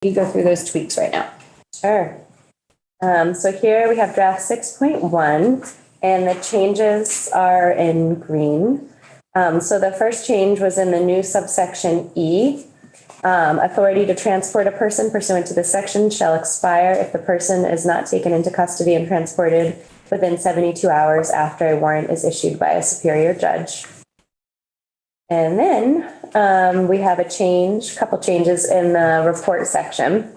You go through those tweaks right now. Sure. So here we have draft 6.1, and the changes are in green. So the first change was in the new subsection E. Authority to transport a person pursuant to this section shall expire if the person is not taken into custody and transported within 72 hours after a warrant is issued by a superior judge. And then we have a couple changes in the report section.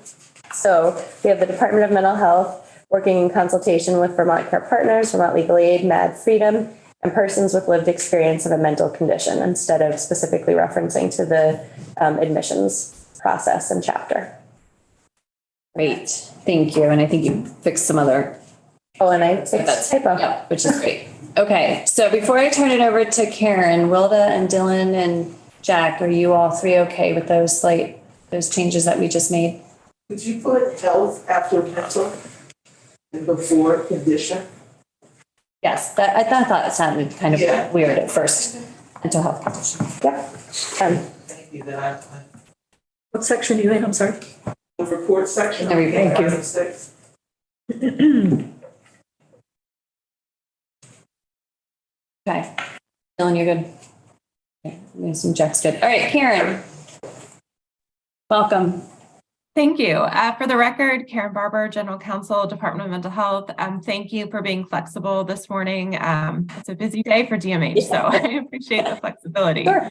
So we have the Department of Mental Health working in consultation with Vermont Care Partners, Vermont Legal Aid, Mad Freedom, and persons with lived experience of a mental condition, instead of specifically referencing to the admissions process and chapter. Great, thank you. And I think you fixed some other. Oh, and I fixed typo. Yeah, which is great. Okay, so before I turn it over to Karen, Wilda and Dylan and Jack, are you all three okay with those changes that we just made? Could you put health after mental and before condition? Yes, I thought it sounded kind of weird at first. Mental health condition. Yep. Thank you. What section are you in? I'm sorry. The report section. There we go. Thank you. 6. Okay. Dylan, you're good. Okay, I assume Jack's good. All right, Karen. Welcome. Thank you. For the record, Karen Barber, General Counsel, Department of Mental Health. Thank you for being flexible this morning. It's a busy day for DMH, so I appreciate the flexibility. Sure.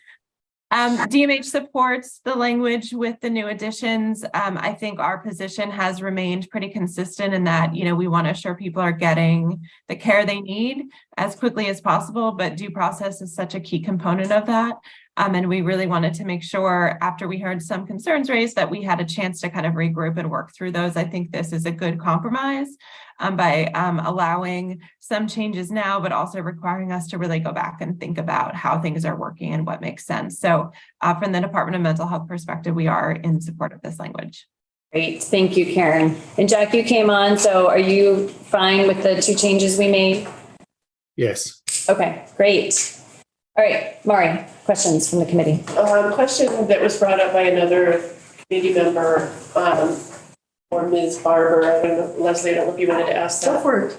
DMH supports the language with the new additions. I think our position has remained pretty consistent in that, we want to assure people are getting the care they need as quickly as possible, but due process is such a key component of that. And we really wanted to make sure, after we heard some concerns raised, that we had a chance to kind of regroup and work through those. I think this is a good compromise by allowing some changes now, but also requiring us to really go back and think about how things are working and what makes sense. So from the Department of Mental Health perspective, we are in support of this language. Great. Thank you, Karen. And Jack, you came on. So are you fine with the two changes we made? Yes. Okay, great. All right, Maury, questions from the committee? Question that was brought up by another committee member, or Ms. Barber. I don't know, Leslie, I don't know if you wanted to ask that. Go for it.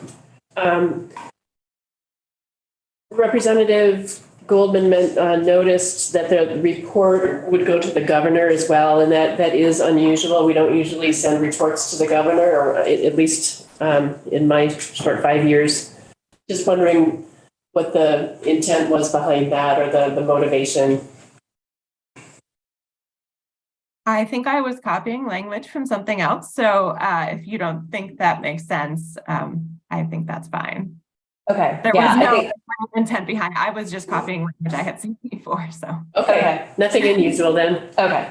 Representative Goldman noticed that the report would go to the governor as well, and that is unusual. We don't usually send reports to the governor, or at least in my short 5 years. Just wondering what the intent was behind that, or the motivation. I think I was copying language from something else. So if you don't think that makes sense, I think that's fine. Okay. There was no intent behind it. I was just copying language I had seen before. So Okay. Nothing unusual then. Okay.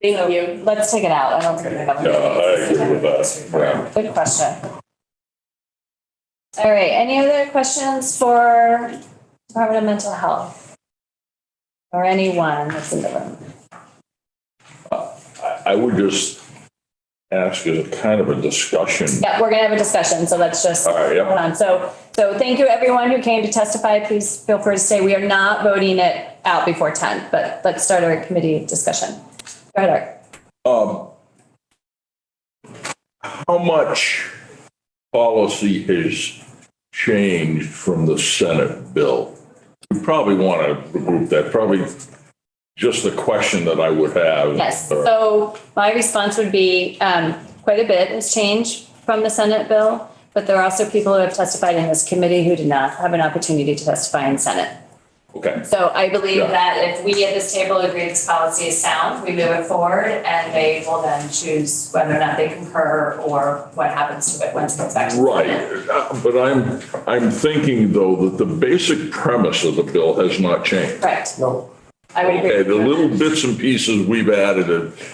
Thank you. Let's take it out. I don't think Yeah, I agree with that. Yeah. Good question. All right. Any other questions for Department of Mental Health or anyone that's in the room? I would just ask as a kind of a discussion. Yeah, we're gonna have a discussion, so let's just All right, yeah. hold on. So thank you everyone who came to testify. Please feel free to stay. We are not voting it out before 10, but let's start our committee discussion. Go ahead, Art. How much policy has changed from the Senate bill? We probably want to group that, probably just the question that I would have. Yes, so my response would be quite a bit has changed from the Senate bill, but there are also people who have testified in this committee who did not have an opportunity to testify in Senate. Okay. So I believe Yeah. that if we at this table agree this policy is sound, we move it forward and they will then choose whether or not they concur or what happens to it once it gets back to the Senate. Right, but I'm thinking though that the basic premise of the bill has not changed. Correct. No. I would agree. Okay, the little bits and pieces we've added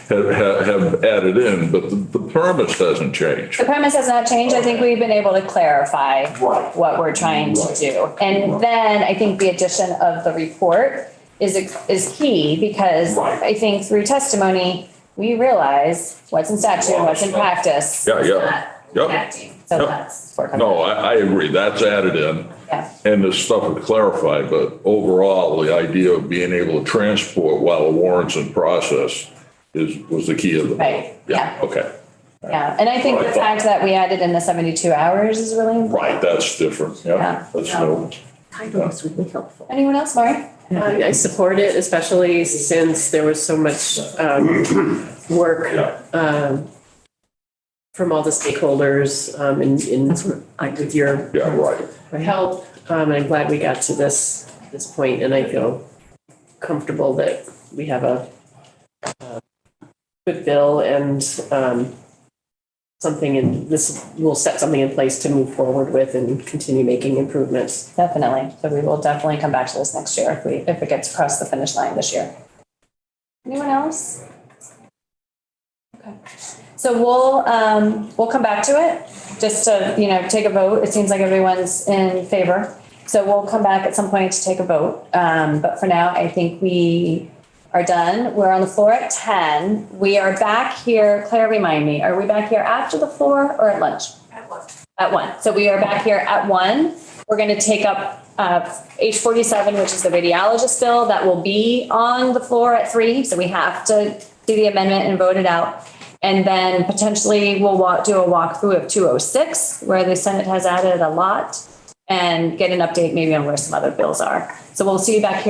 have added in, but the premise hasn't changed. The premise has not changed. I think we've been able to clarify Right. what we're trying to do. And then I think the addition of the report is key because Right. I think through testimony, we realize what's in statute, what's in practice. Yeah, yeah. It's not Yep. connecting. So Yep. that's work on No, that. I agree, that's added in. Yeah. And the stuff would clarify, but overall, the idea of being able to transport while a warrant's in process was the key of the. Right, yeah. Okay, Yeah, and I think the fact that we added in the 72 hours is really important. right, that's different, yeah, Yeah. that's no, Title is really helpful. Anyone else, Mari? I support it, especially since there was so much work from all the stakeholders with your yeah, right. help. I'm glad we got to this point, and I feel comfortable that we have a good bill and this will set something in place to move forward with and continue making improvements. Definitely. So we will definitely come back to this next year if it gets across the finish line this year. Anyone else? Okay. So we'll come back to it just to, take a vote. It seems like everyone's in favor. So we'll come back at some point to take a vote. But for now, I think we are done. We're on the floor at 10. We are back here. Claire, remind me, are we back here after the floor or at lunch? At one. At 1. So we are back here at 1. We're going to take up H47, which is the radiologist bill that will be on the floor at 3. So we have to see the amendment and vote it out. And then potentially we'll do a walkthrough of 206, where the Senate has added a lot, and get an update maybe on where some other bills are. So we'll see you back here